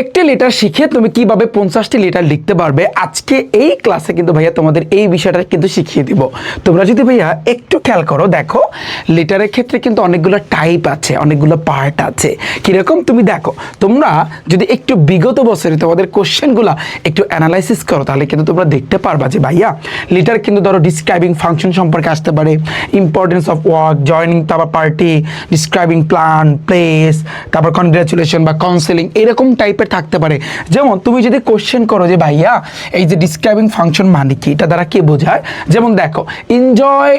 একটি লিটার শিখে তুমি কিভাবে 50টি লিটার লিখতে পারবে আজকে এই ক্লাসে কিন্তু ভাইয়া তোমাদের এই বিষয়টা কিন্তু শিখিয়ে দিব। তোমরা যদি ভাইয়া একটু খেয়াল করো, দেখো লিটারের ক্ষেত্রে কিন্তু অনেকগুলো টাইপ আছে, অনেকগুলো পার্ট আছে। কিরকম তুমি দেখো, তোমরা যদি একটু বিগত বছরে তোমাদের কোশ্চেনগুলো একটু অ্যানালাইসিস করো তাহলে কিন্তু তোমরা দেখতে পারবা যে ভাইয়া লিটার কিন্তু ধরো ডিসক্রাইবিং ফাংশন সম্পর্কে আসতে পারে, ইম্পর্টেন্স অফ ওয়ার্ক, জয়নিং তারপর পার্টি, ডিসক্রাইবিং প্ল্যান, প্লেস, তারপর কনগ্রাচুলেশন বা কাউন্সেলিং, এরকম টাইপের থাকতে পারে। যেমন তুমি যদি কোশ্চেন করো যে ভাইয়া এই যে ডিসক্রাইবিং ফাংশন মানে কি, এটা দ্বারা কি বোঝায়, যেমন দেখো এনজয়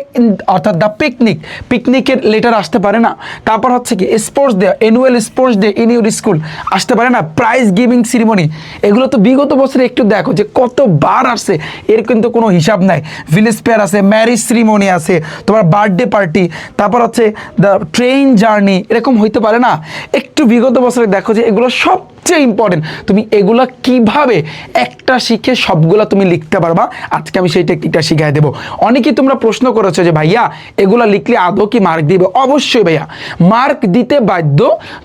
অর্থাৎ দ্য পিকনিক, পিকনিকের লেটার আসতে পারে না। তারপর হচ্ছে কি sports day, annual sports day in your school আসতে পারে না। প্রাইজ গিভিং সিরিমনি, এগুলো তো বিগত বছরে একটু দেখো যে কতবার আসছে, এর কিন্তু কোনো হিসাব নাই। ভিলেজ ফেয়ার আছে, ম্যারেজ সিরিমনি আছে, তোমার বার্থডে পার্টি, তারপর হচ্ছে দ্য ট্রেন জার্নি, এরকম হইতে পারে না। একটু বিগত বছরে দেখো যে এগুলো সবচেয়ে ইম্পর্টেন্ট। তুমি এগুলো কিভাবে একটা শিখে সবগুলো তুমি লিখতে পারবা, আজকে আমি সেই টেকনিকটা শিখাই দেবো। অনেকেই তোমরা প্রশ্ন করেছো যে ভাইয়া এগুলো লিখলে আদৌ কি মার্ক দিবে? অবশ্যই ভাইয়া মার্ক দিতে বাধ্য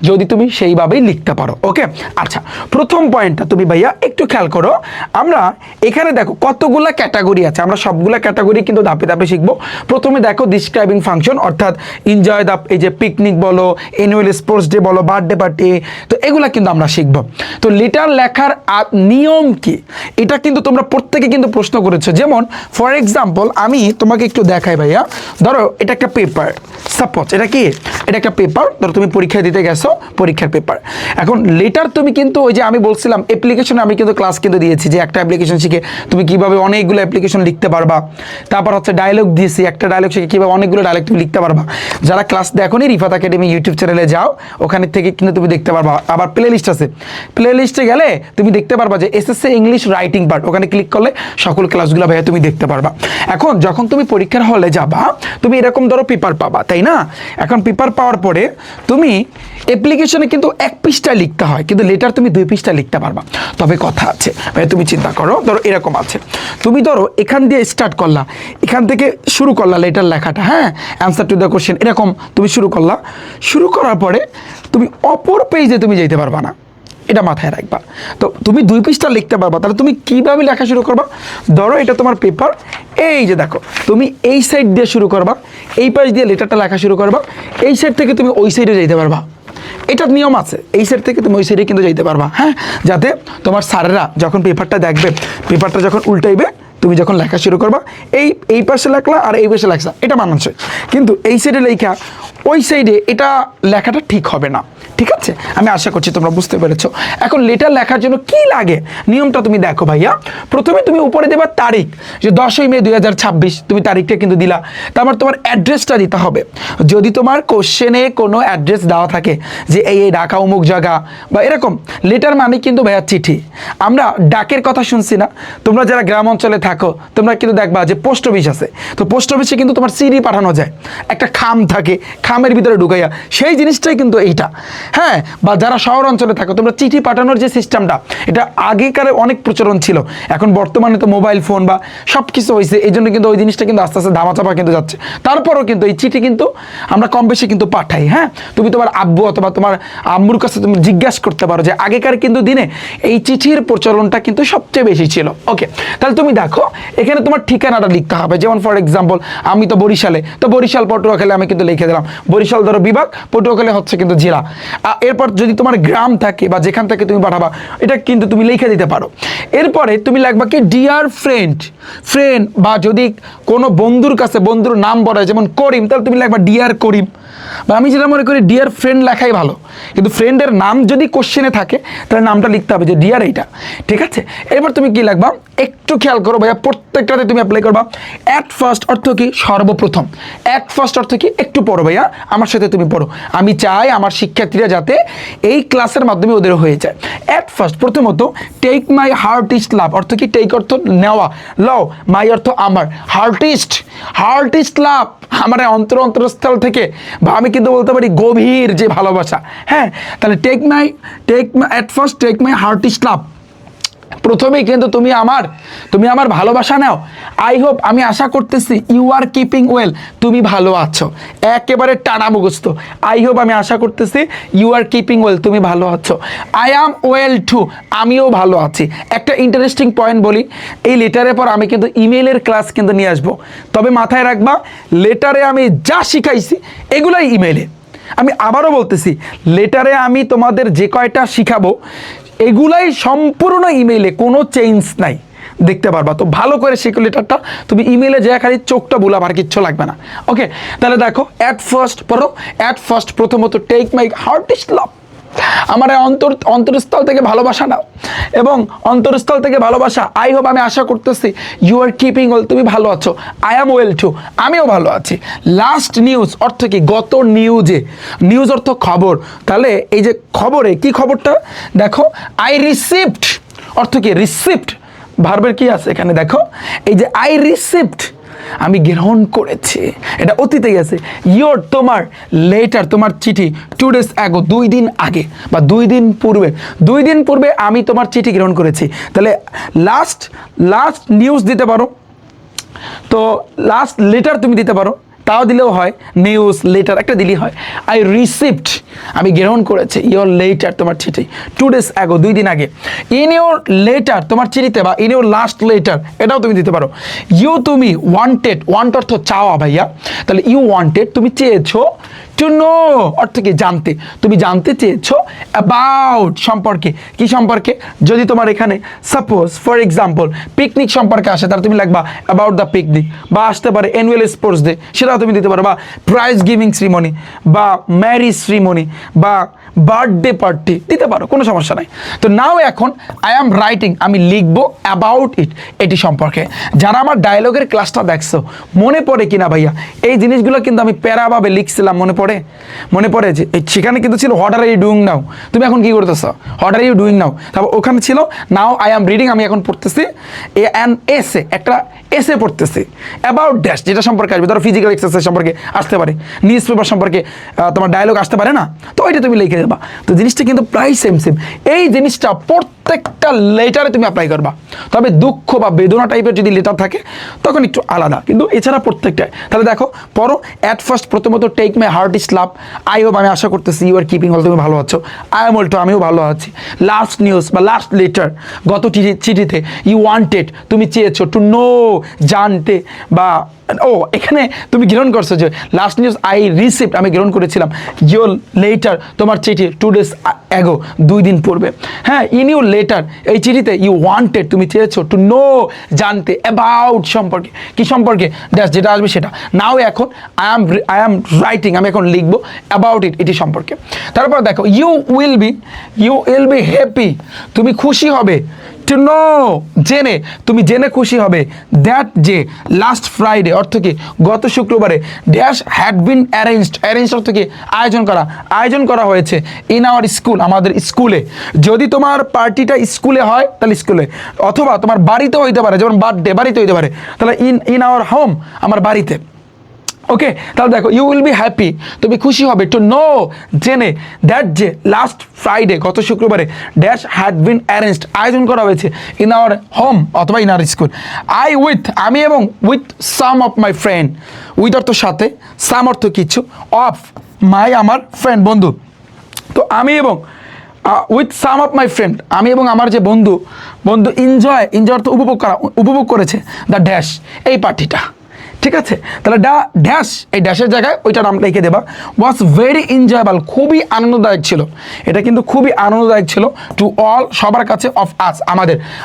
যদি তুমি সেইভাবেই লিখতে পারো। ওকে, আচ্ছা প্রথম পয়েন্টটা তুমি ভাইয়া একটু খেয়াল করো। আমরা এখানে দেখো কতগুলা ক্যাটাগরি আছে, আমরা সবগুলা ক্যাটাগরি কিন্তু ধাপে ধাপে শিখবো। প্রথমে দেখো ডিসক্রাইবিং ফাংশন, অর্থাৎ এনজয় দ্য, এই যে পিকনিক বলো, অ্যানুয়াল স্পোর্টস ডে বলো, বার্থডে পার্টি, তো এগুলা কিন্তু আমরা শিখবো। তো লেটার লেখার নিয়ম কি, এটা কিন্তু তোমরা প্রত্যেকে কিন্তু প্রশ্ন করেছো। যেমন ফর এক্সাম্পল আমি তোমাকে একটু দেখাই ভাইয়া, ধরো এটা একটা পেপার, সাপোজ এটা কি, এটা একটা পেপার, ধরো তুমি পরীক্ষা দিতে গেছো, পরীক্ষার পেপার। এখন লেটার তুমি কিন্তু ওই যে আমি বলছিলাম অ্যাপ্লিকেশনে আমি কিন্তু ক্লাস কিন্তু দিয়েছি যে একটা অ্যাপ্লিকেশন শিখে তুমি কিভাবে অনেকগুলো অ্যাপ্লিকেশন লিখতে পারবা। তারপর হচ্ছে ডায়লগ দিয়েছি, একটা ডায়লগ শিখে কিভাবে অনেকগুলো ডায়লগ তুমি লিখতে পারবা। যারা ক্লাস দেখোনি রিফাত একাডেমি ইউটিউব চ্যানেলে যাও, ওখানে থেকে কিন্তু তুমি দেখতে পারবা। আবার প্লে লিস্ট আছে, প্লে লিস্টে গেলে তুমি দেখতে পারবা যে এসএসসি ইংলিশ রাইটিং পার্ট, ওখানে ক্লিক করলে সকল ক্লাসগুলো ভাইয়া তুমি দেখতে পারবা। এখন যখন তুমি পরীক্ষার হলে যাবা, তুমি এরকম ধরো পেপার পাবা, তাই না? এখন পেপার পাওয়ার পরে তুমি অ্যাপ্লিকেশনে কিন্তু 1 পৃষ্ঠা লিখতে হয়, কিন্তু লেটার তুমি 2 পৃষ্ঠা লিখতে পারবা। তবে কথা আছে ভাই, তুমি চিন্তা করো, ধরো এরকম আছে, তুমি ধরো এখান দিয়ে স্টার্ট করলা, এখান থেকে শুরু করলা লেটার লেখাটা, হ্যাঁ, অ্যান্সার টু দ্য কোশ্চেন, এরকম তুমি শুরু করলা। শুরু করার পরে তুমি অপর পেজে তুমি যেতে পারবা না, এটা মাথায় রাখবা। তো তুমি 2 পৃষ্ঠা লিখতে পারবা, তাহলে তুমি কিভাবে লেখা শুরু করবা? ধরো এটা তোমার পেপার, এই যে দেখো তুমি এই সাইড দিয়ে শুরু করবা, এই পাশ দিয়ে লেটারটা লেখা শুরু করবা, এই সাইড থেকে তুমি ওই সাইডে যেতে পারবা। এটার নিয়ম আছে, এই সাইড থেকে তুমি ওই সাইডে কিন্তু যেতে পারবা, হ্যাঁ, যাতে তোমার স্যারেরা যখন পেপারটা দেখবে, পেপারটা যখন উল্টাইবে, তুমি যখন লেখা শুরু করবা এই পাশে লেখলা আর এই পাশে লেখা, এটা মানানসই। কিন্তু এই সাইডে লেখা ওই সাইডে, এটা লেখাটা ঠিক হবে না। ঠিক আছে, আমি আশা করছি তোমরা বুঝতে পেরেছো। এখন লেটার লেখার জন্য কি লাগে, নিয়মটা তুমি দেখো ভাইয়া। প্রথমে তুমি উপরে দেবা তারিখ, যে 10ই মে 2026, তুমি তারিখটা কিন্তু দিলা। তারপর তোমার অ্যাড্রেসটা দিতে হবে। যদি তোমার কোশ্চেনে কোনো অ্যাড্রেস দেওয়া থাকে যে এই ঢাকা অমুক জায়গা বা এরকম, লেটার মানে কিন্তু ভাইয়া চিঠি। আমরা ডাকের কথা শুনছি না, তোমরা যারা গ্রাম অঞ্চলে থাকো তোমরা কিন্তু দেখবা যে পোস্ট অফিস আছে, তো পোস্ট অফিসে কিন্তু তোমার সিডি পাঠানো যায়, একটা খাম থাকে, খামের ভিতরে ঢুকাইয়া, সেই জিনিসটাই কিন্তু এইটা, হ্যাঁ। বা যারা শহর অঞ্চলে থাকো, তোমরা চিঠি পাঠানোর যে সিস্টেমটা, এটা আগেকার অনেক প্রচলন ছিল, এখন বর্তমানে তো মোবাইল ফোন বা সব কিছু হয়েছে, এই জন্য কিন্তু ওই জিনিসটা কিন্তু আস্তে আস্তে ধামাচাপা কিন্তু যাচ্ছে। তারপরও কিন্তু এই চিঠি কিন্তু আমরা কম বেশি কিন্তু পাঠাই, হ্যাঁ। তুমি তোমার আব্বু অথবা তোমার আম্মুর কাছে তুমি জিজ্ঞাসা করতে পারো যে আগেকার কিন্তু দিনে এই চিঠির প্রচলনটা কিন্তু সবচেয়ে বেশি ছিল। ওকে, তাহলে তুমি দেখো এখানে তোমার ঠিকানাটা লিখতে হবে। যেমন ফর এক্সাম্পল আমি তো বরিশালে, তো বরিশাল পটুয়াখালী আমি কিন্তু লিখে দিলাম, বরিশাল ধরো বিভাগ, পটুয়াখালী হচ্ছে কিন্তু জেলা। এরপর যদি তোমার গ্রাম থাকে বা যেখান থেকে তুমি পাঠাবা, এটা কিন্তু তুমি লিখে দিতে পারো। এরপরে তুমি লিখবা কি ডিয়ার ফ্রেন্ড, ফ্রেন্ড, বা যদি কোনো বন্ধুর কাছে বন্ধুর নাম বলা হয় যেমন করিম, তাহলে তুমি লিখবা ডিয়ার করিম। বা আমি যেটা মনে করি ডিয়ার ফ্রেন্ড লেখাই ভালো, কিন্তু ফ্রেন্ডের নাম যদি কোশ্চেনে থাকে তাহলে নামটা লিখতে হবে যে ডিয়ার এইটা। ঠিক আছে, এরপর তুমি কি লিখবা একটু খেয়াল করো ভাইয়া, প্রত্যেকটাতে তুমি অ্যাপ্লাই করবা। অ্যাট ফার্স্ট অর্থ কি সর্বপ্রথম, অ্যাট ফার্স্ট অর্থ কি একটু পড়ো ভাইয়া, আমার সাথে তুমি পড়ো। আমি চাই আমার শিক্ষার্থীরা যাতে এই ক্লাসের মাধ্যমে ওদের হয়ে যায়। অ্যাট ফার্স্ট প্রথমত টেক মাই হার্টিস্ট লাভ, অর্থ কি টেক অর্থ নেওয়া, লও, মাই অর্থ আমার, হার্টিস্ট, হার্টিস্ট লাভ আমার অন্তরস্থল থেকে, বা আমি কিন্তু বলতে পারি গভীর যে ভালোবাসা, হ্যাঁ। তাহলে take my at first take my heartiest love, প্রথমেই কিন্তু তুমি আমার ভালোবাসা নাও। আই হোপ, আমি আশা করতেছি ইউ আর কিপিং ওয়েল, তুমি ভালো আছো। একেবারে টানা মুখস্থ। আই হোপ, আমি আশা করতেছি ইউ আর কিপিং ওয়েল, তুমি ভালো আছো। আই অ্যাম ওয়েল টু, আমিও ভালো আছি। একটা ইন্টারেস্টিং পয়েন্ট বলি, এই লেটারের পর আমি কিন্তু ইমেলের ক্লাস কিন্তু নিয়ে আসবো। তবে মাথায় রাখবা, লেটারে আমি যা শিখাইছি এগুলাই ইমেলে। আমি আবারও বলতেছি, লেটারে আমি তোমাদের যে কয়টা শিখাবো এগুলাই সম্পূর্ণ ইমেইলে, কোনো চেঞ্জ নাই, দেখতে পারবা। তো ভালো করে শিখো লেটারটা, তুমি ইমেইলে যা খালি চোখটা বুলাব, আর কিচ্ছু লাগবে না। ওকে, তাহলে দেখো, অ্যাট ফার্স্ট পড়ো। অ্যাট ফার্স্ট প্রথমত, টেক মাই হার্টেস্ট লাভ, আমার অন্তরস্থল থেকে ভালোবাসা নাও, এবং অন্তরস্থল থেকে ভালোবাসা। আই হোপ, আমি আশা করতেছি ইউ আর কিপিং ওয়েল, তুমি ভালো আছো। আই অ্যাম ওয়েল টু, আমিও ভালো আছি। লাস্ট নিউজ অর্থ কি? গত নিউজে, নিউজ অর্থ খবর। তাহলে এই যে খবরে, কি খবরটা দেখো, আই রিসিভড অর্থ কি? রিসিভড ভার্বের কি আছে এখানে দেখো, এই যে আই রিসিভড, আমি গ্রহণ করেছি, এটা অতীতেই আছে। ইয়োর, তোমার, লেটার, তোমার চিঠি, 2 days ago, 2 দিন আগে বা 2 দিন পূর্বে, 2 দিন পূর্বে আমি তোমার চিঠি গ্রহণ করেছি। তাহলে লাস্ট নিউজ দিতে পারো, তো লাস্ট লেটার তুমি দিতে পারো, তাও দিলেও হয়। নিউজ, লেটার একটা দিলেই হয়। আই রিসিভড, আমি গ্রহণ করেছি। ইয়োর লেটার, তোমার চিঠি, 2 days ago, 2 দিন আগে। ইন ইউর লেটার, তোমার চিঠিতে, বা ইন ইউর লাস্ট লেটার, এটাও তুমি দিতে পারো। ইউ, তুমি, ওয়ান্টেড, ওয়ান্ট অর্থ চাওয়া ভাইয়া। তাহলে ইউ ওয়ান্টেড, তুমি চেয়েছো। টু নো অর্থ কি? জানতে, তুমি জানতে চেয়েছো। অ্যাবাউট, সম্পর্কে, কি সম্পর্কে? যদি তোমার এখানে সাপোজ ফর এক্সাম্পল পিকনিক সম্পর্কে আসে, তাহলে তুমি লিখবা অ্যাবাউট দ্য পিকনিক। বা আসতে পারে অ্যানুয়াল স্পোর্টস ডে, সেটাও তুমি দিতে পারো। বা প্রাইজ গিভিং সেরিমনি, বা ম্যারিজ সেরিমনি, বা বার্থডে পার্টি দিতে পারো, কোনো সমস্যা নাই। তো নাও এখন আই অ্যাম রাইটিং, আমি লিখবো অ্যাবাউট ইট, এটি সম্পর্কে। যারা আমার ডায়লগের ক্লাসটা দেখছো, মনে পড়ে কিনা ভাইয়া এই জিনিসগুলো কিন্তু আমি প্যারাভাবে লিখছিলাম, মনে পড়ে যে সেখানে কিন্তু ছিল what are you doing now, তুমি এখন কি করতেছো? What are you doing now. তারপর ওখানে ছিল নাও আই অ্যাম রিডিং, আমি এখন পড়তেছি অ্যান এসে, একটা এসে পড়তেছি অ্যাবাউট ড্যাশ, যেটা সম্পর্কে আসবে। ধরো ফিজিক্যাল এক্সারসাইজ সম্পর্কে আসতে পারে, নিউজ পেপার সম্পর্কে তোমার ডায়লগ আসতে পারে না, তো ওইটা তুমি লিখে দেবা। তো জিনিসটা কিন্তু প্রায় সেম। এই জিনিসটা প্রত্যেকটা লেটারে তুমি অ্যাপ্লাই করবা। তবে দুঃখ বা বেদনা টাইপের যদি লেটার থাকে তখন একটু আলাদা, কিন্তু এছাড়া প্রত্যেকটাই। তাহলে দেখো, পড়ো। অ্যাট ফার্স্ট প্রথমত, take my heartiest love, I hope, আমি আশা করতেছি ইউ আর কিপিং ওয়েল, তুমি ভালো আছো। আই এম ওয়েল টু, আমিও ভালো আছি। লাস্ট নিউজ বা লাস্ট লেটার, গত চিঠিতে, ইউ ওয়ান্টেড, তুমি চেয়েছো। টু নো, জানতে, বা এখানে তুমি গ্রহণ করছো যে লাস্ট নিউজ আই রিসিভড, আমি গ্রহণ করেছিলাম। ইউর লেটার, তোমার চিঠি, 2 days ago, 2 দিন পূর্বে। হ্যাঁ, ইন ইউর লেটার, এই চিঠিতে, ইউ ওয়ান্টেড, তুমি চেয়েছো। টু নো, জানতে। অ্যাবাউট, সম্পর্কে, কি সম্পর্কে? ড্যাশ, যেটা আসবে সেটা। নাও এখন আই অ্যাম রাইটিং, আমি এখন লিখবো অ্যাবাউট ইট, এটি সম্পর্কে। তারপর দেখো, ইউ উইল বি হ্যাপি, তুমি খুশি হবে। টু নো, জেনে, তুমি জেনে খুশি হবে। দ্যাট, যে, লাস্ট ফ্রাইডে অর্থ কি? গত শুক্রবারে। ড্যাশ হ্যাড বিন অ্যারেঞ্জড অর্থ কি? আয়োজন করা হয়েছে। ইন আওয়ার স্কুল, আমাদের স্কুলে। যদি তোমার পার্টিটা স্কুলে হয় তাহলে স্কুলে, অথবা তোমার বাড়িতেও হইতে পারে, যেমন বার্থডে বাড়িতে হইতে পারে, তাহলে ইন আওয়ার হোম, আমার বাড়িতে। ওকে, তাহলে দেখো, ইউ উইল বি হ্যাপি, তুমি খুশি হবে। টু নো, জেনে। দ্যাট, যে, লাস্ট ফ্রাইডে, গত শুক্রবারে। ড্যাশ হ্যাড বিন অ্যারেঞ্জড, আয়োজন করা হয়েছে। ইন আওয়ার হোম অথবা ইন আওয়ার স্কুল। আমি এবং with some of my friend, with অর্থ সাথে, সাম অর্থ কিছু, অফ মাই আমার ফ্রেন্ড বন্ধু। তো আমি এবং with some of my friend, আমি এবং আমার যে বন্ধু এনজয় অর্থ উপভোগ করেছে দ্য ড্যাশ, এই পার্টিটা। ঠিক আছে, তাহলে ড্যাশ, এই ড্যাশের জায়গায় ওইটা নাম লিখে দেবা। ওয়াজ ভেরি এনজয়েবল, খুবই আনন্দদায়ক ছিল। এটা কিন্তু খুবই আনন্দদায়ক ছিল। টু অল, সবার কাছে। অফ আস,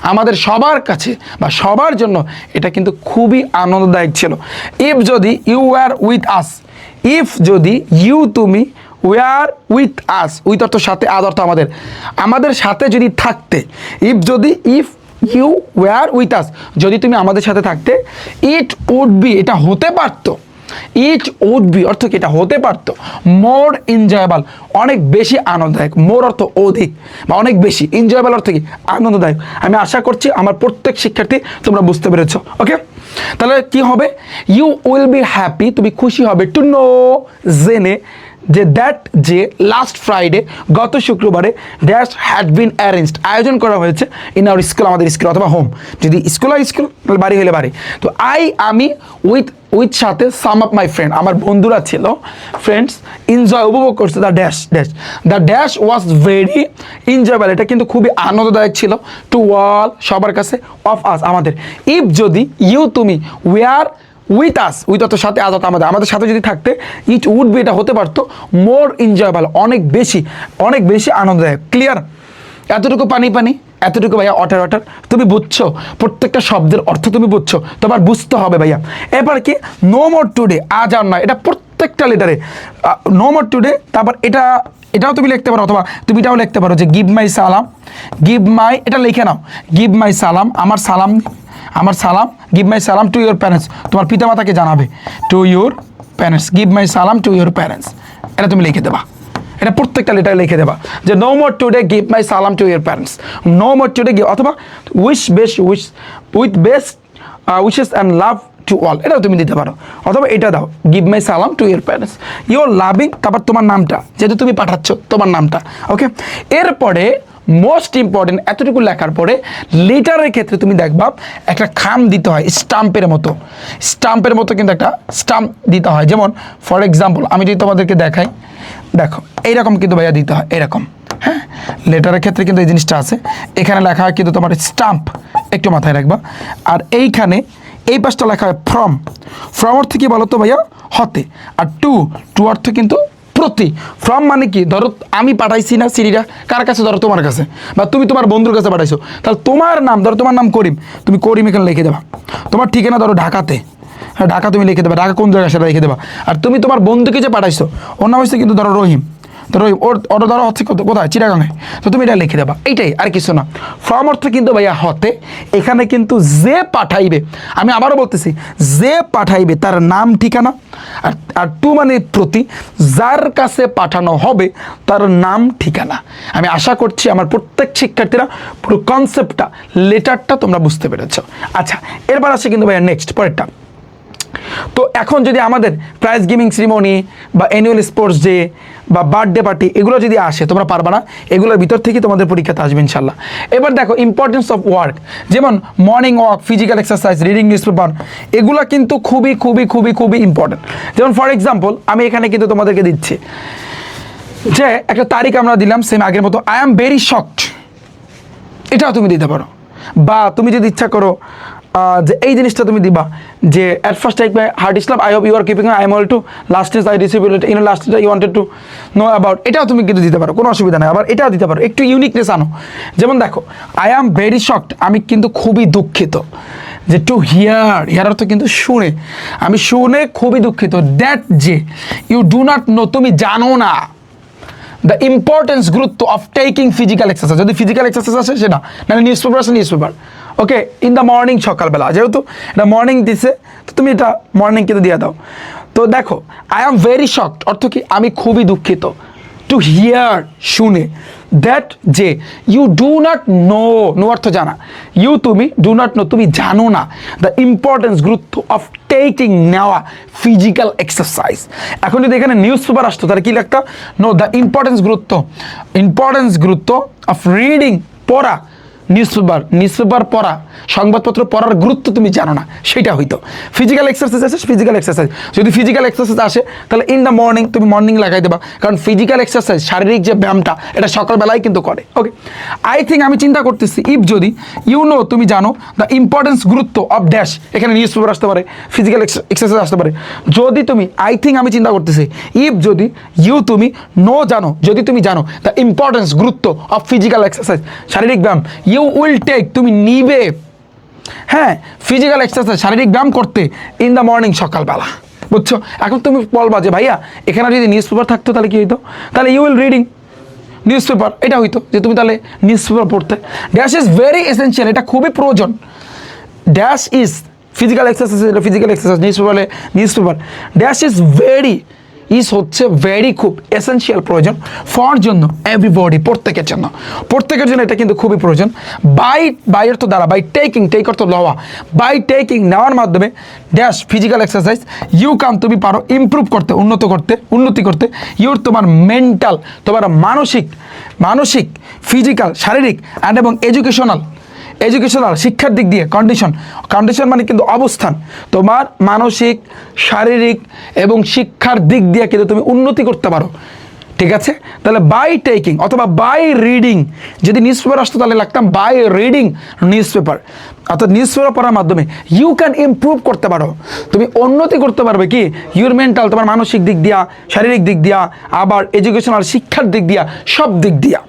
আমাদের সবার কাছে বা সবার জন্য এটা কিন্তু খুবই আনন্দদায়ক ছিল। ইফ, যদি, you were with us, if, যদি, ইউ, তুমি, ওয়ার উইথ আস, উইথ অর্থ সাথে, আজ অর্থ আমাদের সাথে যদি থাকতে। If you were with us, যদি তুমি আমাদের সাথে থাকতে। ইট উড বি, এটা হতে পারতো। ইট উড বি অর্থ কি? এটা হতে পারতো। মোর এনজয়েবল, অনেক বেশি আনন্দদায়ক। মোর অর্থ অধিক বা অনেক বেশি। এনজয়েবল অর্থ কি? আনন্দদায়ক। আমি আশা করছি আমার প্রত্যেক শিক্ষার্থী তোমরা বুঝতে পেরেছো। ওকে, তাহলে কি হবে? ইউ উইল বি হ্যাপি, তুমি খুশি হবে। টু নো, জেনে। যে দ্যাট যে লাস্ট ফ্রাইডে গত শুক্রবারে ড্যাশ হ্যাড বিন অ্যারেঞ্জড আয়োজন করা হয়েছে ইন আওয়ার স্কুল আমাদের স্কুল অথবা হোম যদি স্কুল হয় স্কুল তাহলে বাড়ি হলে বাড়ি তো আমি উইথ সাথে সাম অফ মাই ফ্রেন্ড আমার বন্ধুরা ছিল ফ্রেন্ডস এনজয় উপভোগ করছে the dash was very enjoyable এটা কিন্তু খুবই আনন্দদায়ক ছিল টু অল সবার কাছে অফ আস আমাদের ইফ যদি তুমি উইয়ার উইথ অত সাথে আজাত আমাদের সাথে যদি থাকতে ইট উড বি এটা হতে পারতো মোর এনজয়েবল অনেক বেশি আনন্দদায়ক ক্লিয়ার এতটুকু পানি এতটুকু ভাইয়া অটার তুমি বুঝছো প্রত্যেকটা শব্দের অর্থ তুমি বুঝছো তোমার বুঝতে হবে ভাইয়া এবার কি নো মোর টুডে আজ আর নয় এটা প্রত্যেকটা লেটারে নো মোর টুডে তারপর এটাও তুমি লিখতে পারো অথবা তুমি এটাও লিখতে পারো যে গিভ মাই সালাম এটা লিখে নাও গিভ মাই সালাম আমার সালাম গিভ মাই সালাম টু ইউর প্যারেন্টস তোমার পিতামাতাকে জানাবে two your parents give my সালাম টু ইউর প্যারেন্টস এটা তুমি লিখে দেবা এটা প্রত্যেকটা লেটার লিখে দেবা যে no more today give my সালাম to your parents no more today give অথবা with best wishes and love to all এটাও তুমি দিতে পারো অথবা এটা দাও গিভ মাই সালাম to your parents your loving তারপর তোমার নামটা যেহেতু তুমি পাঠাচ্ছ তোমার নামটা ওকে এরপরে মোস্ট ইম্পর্টেন্ট এতটুকু লেখার পরে লেটারের ক্ষেত্রে তুমি দেখবা একটা খাম দিতে হয় স্টাম্পের মতো কিন্তু একটা স্টাম্প দিতে হয় যেমন ফর এক্সাম্পল আমি যদি তোমাদেরকে দেখাই দেখো এইরকম কিন্তু ভাইয়া দিতে হয় এরকম হ্যাঁ লেটারের ক্ষেত্রে কিন্তু এই জিনিসটা আছে এখানে লেখা হয় কিন্তু তোমার স্টাম্প একটু মাথায় রাখবা আর এইখানে এই পাশটা লেখা হয় ফ্রম অর্থ কি বলো তো ভাইয়া হতে আর টু অর্থ কিন্তু প্রতি ফ্রম মানে কি ধরো আমি পাঠাইছি না সিডিটা কার কাছে ধরো তোমার কাছে বা তুমি তোমার বন্ধুর কাছে পাঠাইছো তাহলে তোমার নাম করিম তুমি করিম এখানে লিখে দেবা তোমার ঠিকানা ধরো ঢাকাতে হ্যাঁ ঢাকা তুমি লিখে দেবা ঢাকা কোন জায়গায় সেটা লিখে দেবা আর তুমি তোমার বন্ধুকে যে পাঠাইছো ওর নাম হচ্ছে কিন্তু ধরো রহিম তো রহিম ওর ধরো হচ্ছে কোথায় চিটাগাঙে তো তুমি এটা লিখে দেবা এইটাই আর কিছু না ফ্রম অর্থ কিন্তু ভাইয়া হতে এখানে কিন্তু যে পাঠাইবে আমি আবারও বলতেছি যে পাঠাইবে তার নাম ঠিকানা আর টু মানে প্রতি যার কাছে পাঠানো হবে তার নাম ঠিকানা আমি আশা করছি আমার প্রত্যেক শিক্ষার্থীরা পুরো কনসেপ্টটা লেটারটা তোমরা বুঝতে পেরেছ আচ্ছা এরপর আসছে কিন্তু ভাইয়া নেক্সট পরেরটা তো এখন যদি আমাদের প্রাইজ গিভিং সেরিমনি বা অ্যানুয়াল স্পোর্টস ডে বা বার্থডে পার্টি এগুলো যদি আসে তোমরা পারবা না এগুলোর ভিতর থেকে তোমাদের পরীক্ষাতে আসবে ইনশাল্লাহ এবার দেখো ইম্পর্টেন্স অফ ওয়ার্ক যেমন morning walk physical exercise reading news paper এগুলো কিন্তু খুবই ইম্পর্টেন্ট যেমন ফর এক্সাম্পল আমি এখানে কিন্তু তোমাদেরকে দিচ্ছি যে একটা তারিখ আমরা দিলাম সেম আগের মতো আই এম ভেরি শকড এটাও তুমি দিতে পারো বা তুমি যদি ইচ্ছা করো যে এই জিনিসটা তুমি দিবা যে at first take my heart ইসলাম I hope you are keeping I am all to last I receive last you wanted to know about এটাও তুমি কিন্তু দিতে পারো কোনো অসুবিধা নেই আবার এটাও দিতে পারো একটু ইউনিকনেস আনো যেমন দেখো আই অ্যাম ভেরি শকড আমি কিন্তু খুবই দুঃখিত যে টু হিয়ার অর্থ কিন্তু আমি শুনে খুবই দুঃখিত দ্যাট যে ইউ ডু নট নো তুমি জানো না দ্য ইম্পর্টেন্স গুরুত্ব অফ টেকিং ফিজিক্যাল এক্সারসাইজ যদি ফিজিক্যাল এক্সারসাইজ আসে সেটা নাহলে news paper okay in the morning সকালবেলা যেহেতু এটা মর্নিং দিছে তো তুমি এটা মর্নিং কিন্তু দিয়ে দাও তো দেখো আই অ্যাম ভেরি শকড অর্থ কি আমি খুবই দুঃখিত টু হিয়ার শুনে দ্যাট যে ইউ ডু নট নো অর্থ জানা তুমি ডু নট নো তুমি জানো না দ্য ইম্পর্টেন্স গুরুত্ব অফ টেকিং নেওয়া ফিজিক্যাল এক্সারসাইজ এখন যদি এখানে নিউজ পেপার আসতো তাহলে কি লিখতো নো দ্য ইম্পর্টেন্স গুরুত্ব অফ রিডিং পড়া নিউজ পেপার পড়া সংবাদপত্র পড়ার গুরুত্ব তুমি জানো না সেটা হইতো ফিজিক্যাল এক্সারসাইজ যদি ফিজিক্যাল এক্সারসাইজ আসে তাহলে ইন দ্য মর্নিং তুমি মর্নিং লাগাই দেবা কারণ ফিজিক্যাল এক্সারসাইজ শারীরিক যে ব্যায়ামটা এটা সকালবেলায় কিন্তু করে ওকে আই থিঙ্ক আমি চিন্তা করতেছি ইফ যদি তুমি জানো দ্য ইম্পর্টেন্স গুরুত্ব অফ ড্যাশ এখানে নিউজ পেপার আসতে পারে ফিজিক্যাল এক্সারসাইজ আসতে পারে যদি তুমি আই থিঙ্ক আমি চিন্তা করতেছি ইফ যদি তুমি তুমি জানো দ্য ইম্পর্টেন্স গুরুত্ব অফ ফিজিক্যাল এক্সারসাইজ শারীরিক ব্যায়াম ইউ উইল টেক তুমি নিবে হ্যাঁ ফিজিক্যাল এক্সারসাইজ শারীরিক ব্যায়াম করতে ইন দ্য মর্নিং সকালবেলা বুঝছো এখন তুমি বলবা যে ভাইয়া এখানে যদি নিউজ পেপার থাকতো তাহলে কি হইতো তাহলে you will reading news paper এটা হইতো যে তুমি তাহলে নিউজ পেপার পড়তে ড্যাশ ইজ ভেরি এসেন্সিয়াল এটা খুবই প্রয়োজন dash is physical exercise news paper dash is very is হচ্ছে ভেরি খুব এসেনশিয়াল প্রয়োজন ফর জন্য এভরিবডি, প্রত্যেকের জন্য এটা কিন্তু খুবই প্রয়োজন। বাই অর্থ দ্বারা, বাই টেকিং, টেক অর্থ লওয়া, বাই টেকিং নেওয়ার মাধ্যমে dash physical exercise you come তুমি পারো ইমপ্রুভ করতে, উন্নতি করতে ইউর তোমার মেন্টাল, তোমার মানসিক ফিজিক্যাল শারীরিক অ্যান্ড এবং এডুকেশনাল শিক্ষার দিক দিয়ে কন্ডিশন মানে কিন্তু অবস্থান, তোমার মানসিক শারীরিক এবং শিক্ষার দিক দিয়ে কিন্তু তুমি উন্নতি করতে পারো। ঠিক আছে, তাহলে বাই টেকিং অথবা বাই রিডিং, যদি নিউজ পেপার আসতো তাহলে লাগতাম বাই রিডিং নিউজ পেপার, অর্থাৎ নিউজ পেপার পড়ার মাধ্যমে ইউ ক্যান ইমপ্রুভ করতে পারো, তুমি উন্নতি করতে পারবে কি ইউর মেন্টাল, তোমার মানসিক দিক দিয়া, শারীরিক দিক দিয়া, আবার এডুকেশনাল শিক্ষার দিক দিয়া, সব দিক দিয়া।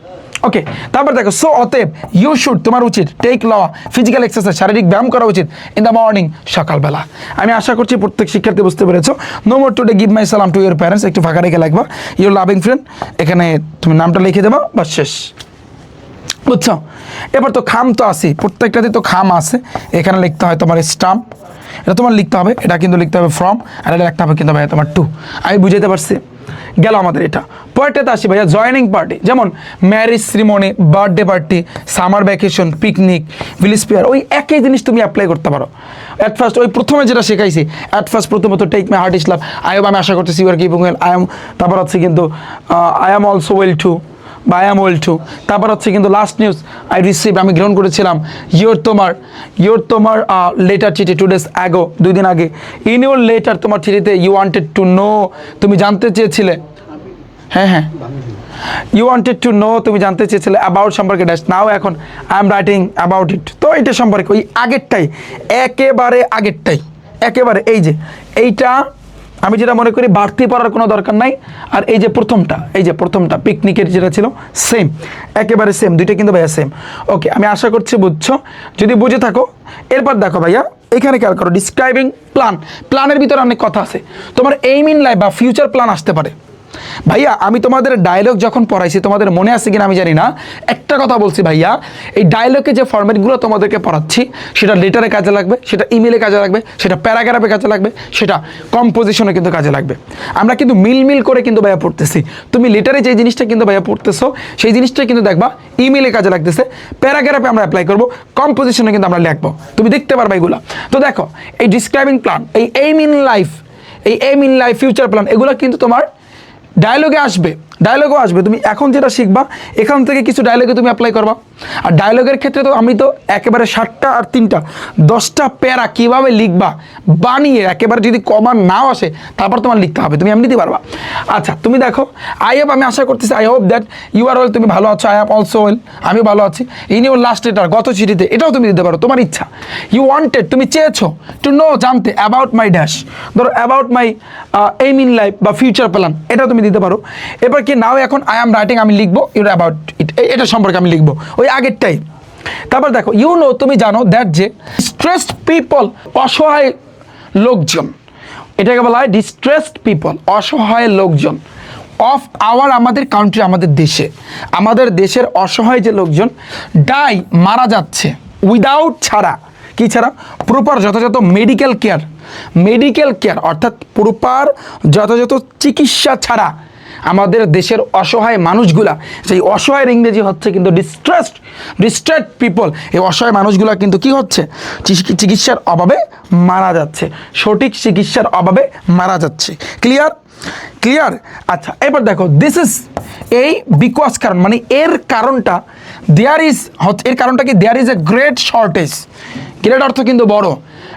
ওকে, তারপর দেখো সো অতএব ইউ শুড, তোমার উচিত টেক লওয়া ফিজিক্যাল এক্সারসাইজ, শারীরিক ব্যায়াম করা উচিত ইন দ্য মর্নিং, সকালবেলা। আমি আশা করছি প্রত্যেক শিক্ষার্থী বুঝতে পেরেছো। No more today give my সালাম টু ইউর প্যারেন্টস, একটু ফাঁকা রেখে লাগবা ইউর লাভিং ফ্রেন্ড, এখানে তুমি নামটা লিখে দেবা, বা শেষ। বুঝছো? এবার তো খাম তো আসি, প্রত্যেকটাতে তো খাম আছে, এখানে লিখতে হয় তোমার স্টাম্প, এটা তোমার লিখতে হবে, এটা কিন্তু লিখতে হবে ফ্রম, আর এটা লিখতে হবে কিন্তু ভাই তোমার টু। আমি বুঝাইতে পারছি? গেল আমাদের এটা। পরেরটাতে আসি ভাইয়া জয়েনিং পার্টি, যেমন marriage ceremony, birthday party, summer vacation, picnic, village fair, ওই একই জিনিস তুমি অ্যাপ্লাই করতে পারো। অ্যাট ফার্স্ট ওই প্রথমে যেটা শেখাইছি, প্রথমত take my heart is love, আমি আশা করতেছি ইউ আর কিপিং ওয়েল, তারপর হচ্ছে কিন্তু I am also well too, বা আই এম ওয়েল টু, তারপর হচ্ছে কিন্তু লাস্ট নিউজ আই রিসিভ, আমি গ্রহণ করেছিলাম ইউর তোমার লেটার চিঠি 2 days ago, 2 দিন আগে, ইন ইউর লেটার, তোমার চিঠিতে ইউ ওয়ান্টেড টু নো, তুমি জানতে চেয়েছিলে, হ্যাঁ ইউ ওয়ান্টেড টু নো, তুমি জানতে চেয়েছিলে অ্যাবাউট সম্পর্কে ড্যাশ, নাও এখন I am writing about it. তো এটা সম্পর্কে ওই আগেরটাই, একেবারে এই যে এইটা আমি যেটা মনে করি বাড়তি পড়ার কোনো দরকার নাই। আর এই যে প্রথমটা পিকনিকের যেটা ছিল সেম, একেবারে সেম, দুইটা কিন্তু ভাইয়া সেম। ওকে, আমি আশা করছি বুঝছো, যদি বুঝে থাকো। এরপর দেখো ভাইয়া এখানে খেয়াল করো, ডিসক্রাইবিং প্ল্যানের ভিতরে অনেক কথা আছে, তোমার এইম ইন লাইফ বা ফিউচার প্ল্যান আসতে পারে। ভাইয়া আমি তোমাদের ডায়লগ যখন পড়াইছি, তোমাদের মনে আছে কিনা আমি জানি না, একটা কথা বলছি ভাইয়া, এই ডায়লগে যে ফরম্যাটগুলো তোমাদেরকে পড়াচ্ছি, সেটা লেটারে কাজে লাগবে, সেটা ইমেলে কাজে লাগবে, সেটা প্যারাগ্রাফে কাজে লাগবে, সেটা কম্পোজিশনে কিন্তু কাজে লাগবে। আমরা কিন্তু মিল করে কিন্তু ভাইয়া পড়তেছি। তুমি লেটারে যে জিনিসটা কিন্তু ভাইয়া পড়তেছো, সেই জিনিসটা কিন্তু দেখবা ইমেলে কাজে লাগতেছে, প্যারাগ্রাফে আমরা অ্যাপ্লাই করবো, কম্পোজিশনে কিন্তু আমরা লিখবো, তুমি দেখতে পারবা এগুলো। তো দেখো এই ডিসক্রাইবিং প্ল্যান, এই aim in life future plan, এগুলো কিন্তু তোমার ডায়লগও আসবে। তুমি এখন যেটা শিখবা, এখান থেকে কিছু ডায়লগে তুমি অ্যাপ্লাই করবা। আর ডায়লগের ক্ষেত্রে তো আমি তো একেবারে 7টা আর 3টা 10টা প্যারা কীভাবে লিখবা বানিয়ে, একেবারে যদি কমা নাও আসে তারপর তোমার লিখতে হবে, তুমি এমনিতেই পারবা। আচ্ছা তুমি দেখো আমি আশা করতেছি I hope that you are well, তুমি ভালো আছো, আই এম অলসো ওয়েল, আমিও ভালো আছি। ইন ইউর লাস্ট লেটার, গত চিঠিতে, এটাও তুমি দিতে পারো, তোমার ইচ্ছা। ইউ ওয়ান্টেড, তুমি চেয়েছো, টু নো, জানতে, অ্যাবাউট মাই ড্যাশ, ধরো about my aim in life বা ফিউচার প্ল্যান, এটাও তুমি দিতে পারো। এবার কি নাও এখন আই এম রাইটিং, আমি লিখবো ইউর অ্যাবাউট ইট, এটা সম্পর্কে আমি লিখবো, ওই আগেরটাই। তারপর দেখো ইউ নো, তুমি জানো, দ্যাট যে স্ট্রেসড পিপল, অসহায় লোকজন, এটাকে বলা হয় ডিস্ট্রেসড পিপল, অসহায় লোকজন অফ আওয়ার, আমাদের কান্ট্রি, আমাদের দেশের অসহায় যে লোকজন, ডাই, মারা যাচ্ছে, উইদাউট, ছাড়া, কি ছাড়া, প্রপার যথাযথ মেডিকেল কেয়ার, অর্থাৎ প্রপার যথাযথ চিকিৎসা ছাড়া আমাদের দেশের অসহায় মানুষগুলা, সেই অসহায়ের ইংরেজি হচ্ছে কিন্তু ডিস্ট্রেসড পিপল। এই অসহায় মানুষগুলা কিন্তু কি হচ্ছে, চিকিৎসার অভাবে মারা যাচ্ছে, সঠিক চিকিৎসার অভাবে মারা যাচ্ছে। ক্লিয়ার? আচ্ছা এবার দেখো দিস ইজ, এই বিকজ কারণ, মানে এর কারণটা কি, there is a great shortage, great অর্থ কিন্তু বড়,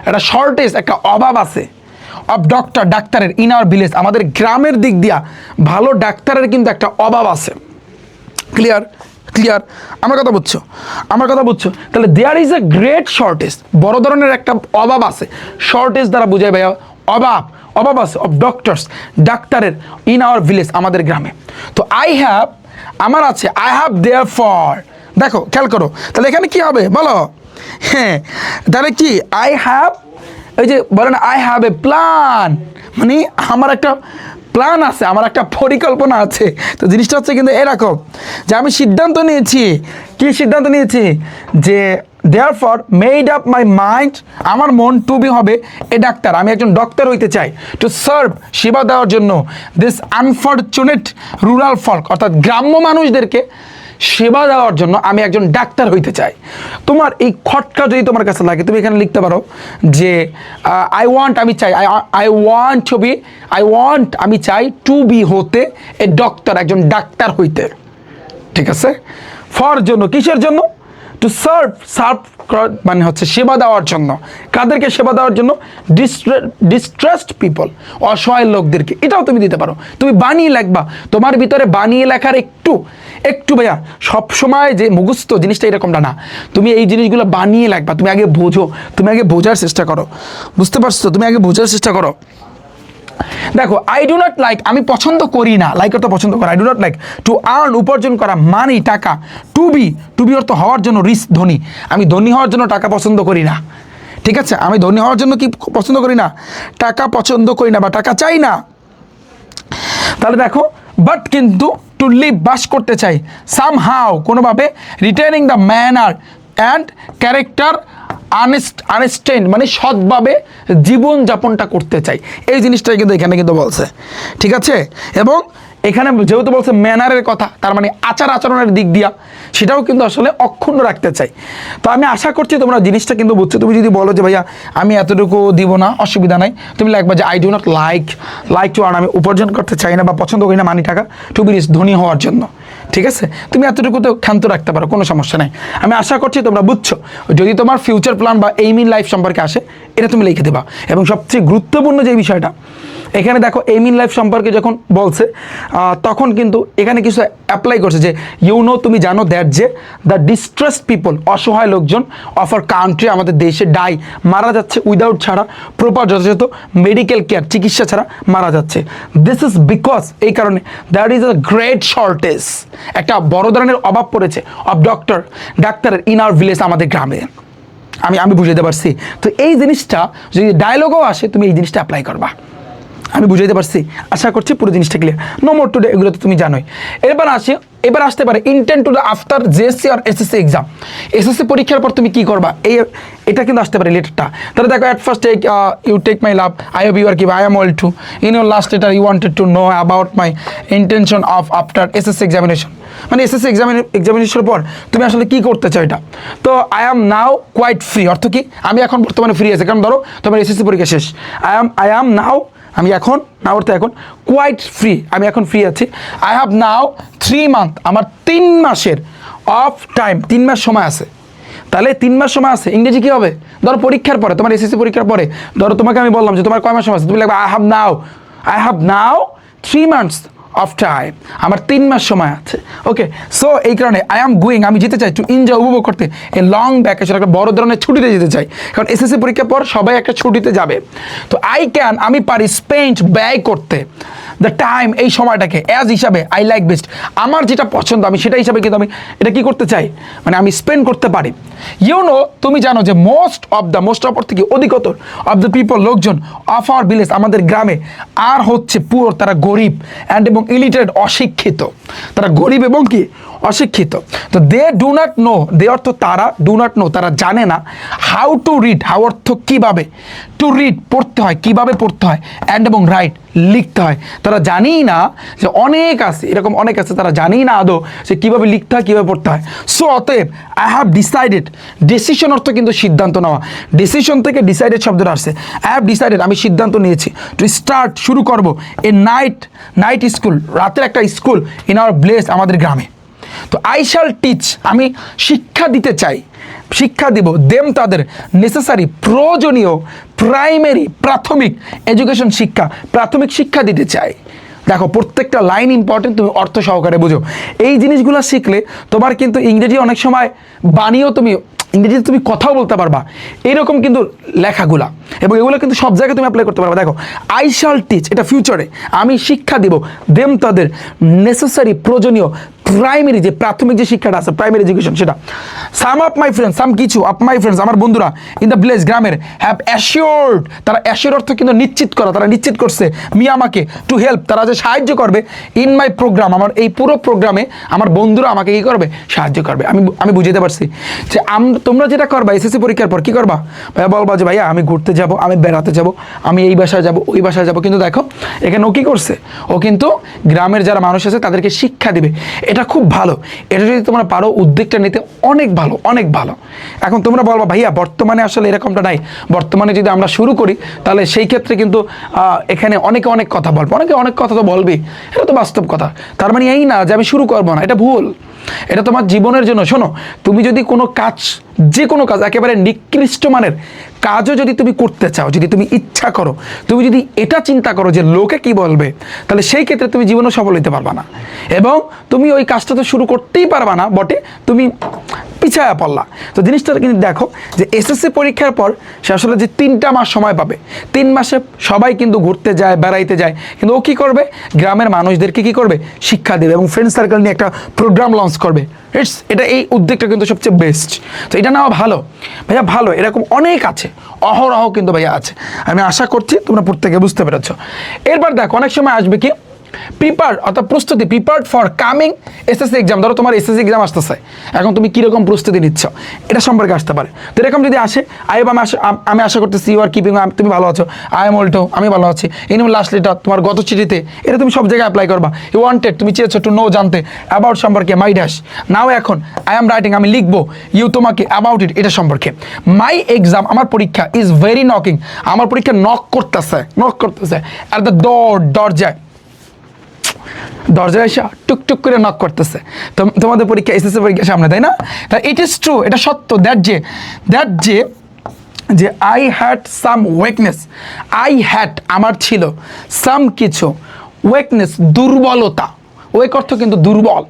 একটা শর্টেজ, একটা অভাব আছে অফ ডাক্তারের ইন আওয়ার ভিলেজ, আমাদের গ্রামের দিক দিয়া ভালো ডাক্তারের কিন্তু একটা অভাব আছে। ক্লিয়ার? আমার কথা বুঝছো? তাহলে there is a great shortage, বড় ধরনের একটা অভাব আছে, শর্টেজ দ্বারা বোঝায় ভাইয়া অভাব আছে অফ ডাক্তারের ইন আওয়ার ভিলেজ, আমাদের গ্রামে। তো আই হ্যাভ দেয়ার ফর, দেখো খেয়াল করো, তাহলে এখানে কি হবে বলো, হ্যাঁ তাহলে কি আই হ্যাভ, এই যে বলে না আই হ্যাভ এ প্ল্যান, মানে আমার একটা প্ল্যান আছে, আমার একটা পরিকল্পনা আছে। তো জিনিসটা হচ্ছে কিন্তু এরকম যে আমি সিদ্ধান্ত নিয়েছি যে therefore made up my mind, আমার মন টু বি হবে এ ডাক্তার, আমি একজন ডক্টর হইতে চাই, টু সার্ভ সেবা দেওয়ার জন্য, দিস আনফরচুনেট রুরাল ফল্ক, অর্থাৎ গ্রাম্য মানুষদেরকে সেবা দেওয়ার জন্য আমি একজন ডাক্তার হইতে চাই। তোমার এই খটকা যদি তোমার কাছে লাগে, তুমি এখানে লিখতে পারো যে আই ওয়ান্ট, আমি চাই, আমি চাই টু বি হতে এ ডক্টর, একজন ডাক্তার হইতে। ঠিক আছে, ফর জন্য, কিসের জন্য? টু সার্ভ মানে হচ্ছে সেবা দেওয়ার জন্য। কাদেরকে সেবা দেওয়ার জন্য? ডিস্ট্রেসড পিপল, অসহায় লোকদেরকে। এটাও তুমি দিতে পারো, তুমি বানিয়ে লেখবা। তোমার ভিতরে বানিয়ে লেখার একটু ভাইয়া সবসময় যে মুখস্থ জিনিসটা এরকমটা না, তুমি এই জিনিসগুলো বানিয়ে লেখবা। তুমি আগে বোঝো, তুমি আগে বোঝার চেষ্টা করো, বুঝতে পারছো? তুমি আগে বোঝার চেষ্টা করো। দেখো, আই ডু নট লাইক, আমি পছন্দ করি না, লাইক অর্থ পছন্দ করা, I do not like to earn, উপার্জন করা, মানি টাকা, টু বি অর্থ হওয়ার জন্য, রিচ ধনী, আমি ধনী হওয়ার জন্য টাকা পছন্দ করি না। ঠিক আছে, আমি ধনী হওয়ার জন্য কি পছন্দ করি না? টাকা পছন্দ করি না বা টাকা চাই না। তাহলে দেখো, বাট কিন্তু টু লিভ, বাস করতে চাই, সামহাও কোনোভাবে, retaining the manner and character unstained, মানে সৎভাবে জীবনযাপনটা করতে চাই, এই জিনিসটাই কিন্তু এখানে কিন্তু বলছে। ঠিক আছে, এবং এখানে যেহেতু বলছে ম্যানারের কথা, তার মানে আচার আচরণের দিক দিয়া সেটাও কিন্তু আসলে অক্ষুণ্ণ রাখতে চাই। তো আমি আশা করছি তোমরা জিনিসটা কিন্তু বুঝছো। তুমি যদি বলো যে ভাইয়া আমি এতটুকু দিব না, অসুবিধা নাই, তুমি লিখবা যে I do not like to earn, আমি উপার্জন করতে চাই না বা পছন্দ করি না মানি টাকা, টু বি রিচ, ধনী হওয়ার জন্য। ঠিক আছে, তুমি এতটুকুতে ক্ষান্ত রাখতে পারো, কোনো সমস্যা নাই। আমি আশা করছি তোমরা বুঝছো। যদি তোমার ফিউচার প্ল্যান বা এইম ইন লাইফ সম্পর্কে আসে, এটা তুমি লিখে দেবা। এবং সবচেয়ে গুরুত্বপূর্ণ যে বিষয়টা, এখানে দেখো এইম ইন লাইফ সম্পর্কে যখন বলছে, তখন কিন্তু এখানে কিছু অ্যাপ্লাই করছে যে তুমি জানো দ্যাট যে দ্য ডিস্ট্রেসড পিপল, অসহায় লোকজন অফ আর কান্ট্রি, আমাদের দেশে ডাই, মারা যাচ্ছে উইদাউট ছাড়া, প্রপার যথাযথ মেডিকেল কেয়ার, চিকিৎসা ছাড়া মারা যাচ্ছে। দিস ইজ বিকজ, এই কারণে, that is a great shortage, একটা বড় ধরনের অভাব পড়েছে অফ ডাক্তারের ইন আওয়ার ভিলেজ, আমাদের গ্রামে। আমি বুঝাইতে পারছি? তো এই জিনিসটা যদি ডায়লগও আসে, তুমি এই জিনিসটা অ্যাপ্লাই করবা। আমি বুঝাইতে পারছি? আশা করছি পুরো জিনিসটা ক্লিয়ার। নো মোর টুডে, এগুলো তো তুমি জানোই। এবার আসতে পারে intent to the after JSC আর এসএসসি এক্সাম। এসএসসি পরীক্ষার পর তুমি কি করবা, এটা কিন্তু আসতে পারে লেটারটা। তাহলে দেখো, at first you take my love, I hope you are I am well too, in your last letter you wanted to know about my intention of after SSC examination, মানে এসএসসি এক্সামিনেশনের পর তুমি আসলে কি করতে চাও এটা। তো I am now quite free, অর্থ কি? আমি এখন বর্তমানে ফ্রি আছি, কারণ ধরো তোমার এসএসসি পরীক্ষা শেষ। আই অ্যাম নাও, আমি এখন, না অর্থ এখন, কোয়াইট ফ্রি, আমি এখন ফ্রি আছি। আই হ্যাভ নাও 3 মান্থ, আমার 3 মাসের অফ টাইম, 3 মাস সময় আছে। তাহলে 3 মাস সময় আছে, ইংরেজি কী হবে? ধরো পরীক্ষার পরে, তোমার এসএসসি পরীক্ষার পরে, ধরো তোমাকে আমি বললাম যে তোমার কয় মাস সময় আছে, তুমি লাগবে I have now 3 months of time, আমার 3 মাস সময় আছে। ওকে, সো এই কারণে আই অ্যাম গোয়িং, আমি যেতে চাই, টু এনজয়, উপভোগ করতে, এ লং ভ্যাকেশন, একটা বড় ধরনের ছুটিতে যেতে চাই, কারণ এসএসসি পরীক্ষার পর সবাই একটা ছুটিতে যাবে। তো আমি পারি স্পেন্ড, ব্যয় করতে, দ্য টাইম, এই সময়টাকে, অ্যাজ হিসাবে, আই লাইক বেস্ট, আমার যেটা পছন্দ আমি সেটা হিসাবে কিন্তু আমি এটা কি করতে চাই, মানে আমি স্পেন্ড করতে পারি। তুমি জানো যে মোস্ট অফ অর্থ কি? অধিকতর, অফ দ্য পিপল, লোকজন, অফ আওয়ার ভিলেজ, আমাদের গ্রামে, আর হচ্ছে পুয়ার, তারা গরিব, অ্যান্ড এবং ইলিটারেট, অশিক্ষিত, তারা গরিব এবং কি অশিক্ষিত। তো দে ডু নট নো, দে অর্থ তারা, ডু নট নো, তারা জানে না, হাউ টু রিড, হাউ অর্থ কীভাবে, টু রিড পড়তে হয়, কীভাবে পড়তে হয়, অ্যান্ড এবং রাইট লিখতে হয়, তারা জানেই না যে অনেক আছে, এরকম অনেক আছে, তারা জানেই না আদৌ যে কীভাবে লিখতে হয়, কীভাবে পড়তে হয়। সো অতএব আই হ্যাভ ডিসাইডেড, ডিসিশন অর্থ কিন্তু সিদ্ধান্ত নেওয়া, ডিসিশন থেকে ডিসাইডেড শব্দটা আসছে। আই হ্যাভ ডিসাইডেড, আমি সিদ্ধান্ত নিয়েছি, টু স্টার্ট, শুরু করবো, এ নাইট স্কুল, রাতের একটা স্কুল, ইন আওয়ার ভিলেজ, আমাদের গ্রামে। তো আই শ্যাল টিচ, আমি শিক্ষা দিতে চাই, শিক্ষা দিব, দেম, তাদের, নেসেসারি, প্রয়োজনীয়, প্রাইমারি, প্রাথমিক এডুকেশন, শিক্ষা, প্রাথমিক শিক্ষা দিতে চাই। দেখো, প্রত্যেকটা লাইন ইম্পর্টেন্ট, তুমি অর্থ সহকারে বুঝো। এই জিনিসগুলো শিখলে তোমার কিন্তু ইংরেজি অনেক সময় বানিয়েও ইংরেজিতে তুমি কথাও বলতে পারবা, এরকম কিন্তু লেখাগুলা, এবং এগুলো কিন্তু সব জায়গায় তুমি অ্যাপ্লাই করতে পারবা। দেখো, আই শ্যাল টিচ, এটা ফিউচারে, আমি শিক্ষা দিব, দেম, তাদের, নেসেসারি, প্রয়োজনীয়, প্রাইমারি যে প্রাথমিক যে শিক্ষাটা আছে, প্রাইমারি এডুকেশন, সেটা সাম অফ মাই ফ্রেন্ডস, সাম কিছু অফ মাই ফ্রেন্ডস, আমার বন্ধুরা ইন দ্য ভিলেজ, গ্রামের, হ্যাভ অ্যাসিওর্ড, তারা অ্যাসিওর অর্থ কিন্তু নিশ্চিত করা, তারা নিশ্চিত করছে মি আমাকে, টু হেল্প, তারা যে সাহায্য করবে, ইন মাই প্রোগ্রাম, আমার এই পুরো প্রোগ্রামে আমার বন্ধুরা আমাকে কী করবে, সাহায্য করবে। আমি বুঝতে পারছি যে তোমরা যেটা করবা এসএসসি পরীক্ষার পর কী করবা, ভাইয়া বলবা যে ভাইয়া আমি ঘুরতে যাব, আমি বেড়াতে যাব, আমি এই বাসায় যাব, ওই বাসায় যাব, কিন্তু দেখো এখানে ও কী করছে, ও কিন্তু গ্রামের যারা মানুষ আছে তাদেরকে শিক্ষা দিবে। এটা খুব ভালো, এটা যদি তোমরা পারো উদ্যোগটা নিতে অনেক ভালো, অনেক ভালো। এখন তোমরা বলবা ভাইয়া বর্তমানে আসলে এরকমটা নাই, বর্তমানে যদি আমরা শুরু করি তাহলে সেই ক্ষেত্রে কিন্তু এখানে অনেকে অনেক কথা বলবো, অনেকে অনেক কথা তো বলবেই, এটা তো বাস্তব কথা। তার মানে এই না যে আমি শুরু করবো না, এটা ভুল। এটা তোমার জীবনের জন্য। শোনো, তুমি যদি কোনো কাজ, যে কোনো কাজ, একেবারে নিকৃষ্ট মানের কাজও যদি তুমি করতে চাও, যদি তুমি ইচ্ছা করো, তুমি যদি এটা চিন্তা করো যে লোকে কি বলবে, তাহলে সেই ক্ষেত্রে তুমি জীবনে সফল হতে পারবা না, এবং তুমি ওই কাজটা তো শুরু করতেই পারবা না বটে, তুমি পিছায়া পড়লা। তো জিনিসটা কিন্তু দেখো যে এসএসসি পরীক্ষার পর সে আসলে যে 3টা মাস সময় পাবে, 3 মাসে সবাই কিন্তু ঘুরতে যায়, বেড়াইতে যায়, কিন্তু ও কী করবে, গ্রামের মানুষদেরকে কী করবে, শিক্ষা দেবে, এবং ফ্রেন্ড সার্কেল নিয়ে একটা প্রোগ্রাম লঞ্চ করবে। এটা এই উদ্যোগটা কিন্তু সবচেয়ে বেস্ট। তো এটা নেওয়া ভালো ভাইয়া, ভালো। এরকম অনেক আছে, অহরহ কিন্তু ভাইয়া আছে। আমি আশা করছি তোমরা প্রত্যেকে বুঝতে পেরেছ। এরপর দেখো অনেক সময় আসবে কি, প্রিপার অর্থাৎ প্রস্তুতি, প্রিপার্ড ফর কামিং এসএসসি এক্সাম। ধরো তোমার এসএসসি এক্সাম আসতেছে, এখন তুমি কীরকম প্রস্তুতি নিচ্ছ এটা সম্পর্কে আসতে পারে। তো এরকম যদি আসে, আমি আশা করতেছি ইউ আর কিপিং, তুমি ভালো আছো, আই এম অলটো, আমি ভালো আছি, ইন লাস্ট লেটার, তোমার গত চিঠিতে, এটা তুমি সব জায়গায় অ্যাপ্লাই করবা। ইউ ওয়ান্টেড, তুমি চেয়েছো টু নো, জানতে, অ্যাবাউট সম্পর্কে, মাই ড্যাশ, নাও এখন, আই এম রাইটিং, আমি লিখবো, ইউ তোমাকে, অ্যাবাউট ইট, এটা সম্পর্কে। মাই এক্সাম, আমার পরীক্ষা, ইজ ভেরি নকিং, আমার পরীক্ষা নক করতেছে আর দ্য দরজায় এসে টুকটুক করে নক করতেছে। তোমাদের পরীক্ষা, এসএসসি পরীক্ষার সামনে, তাই না? তা ইট ইজ ট্রু, এটা সত্য, দ্যাট যে আই হ্যাড সাম উইকনেস, আমার ছিল, সাম কিছু, উইকনেস দুর্বলতা, ওয়েক অর্থ কিন্তু দুর্বল,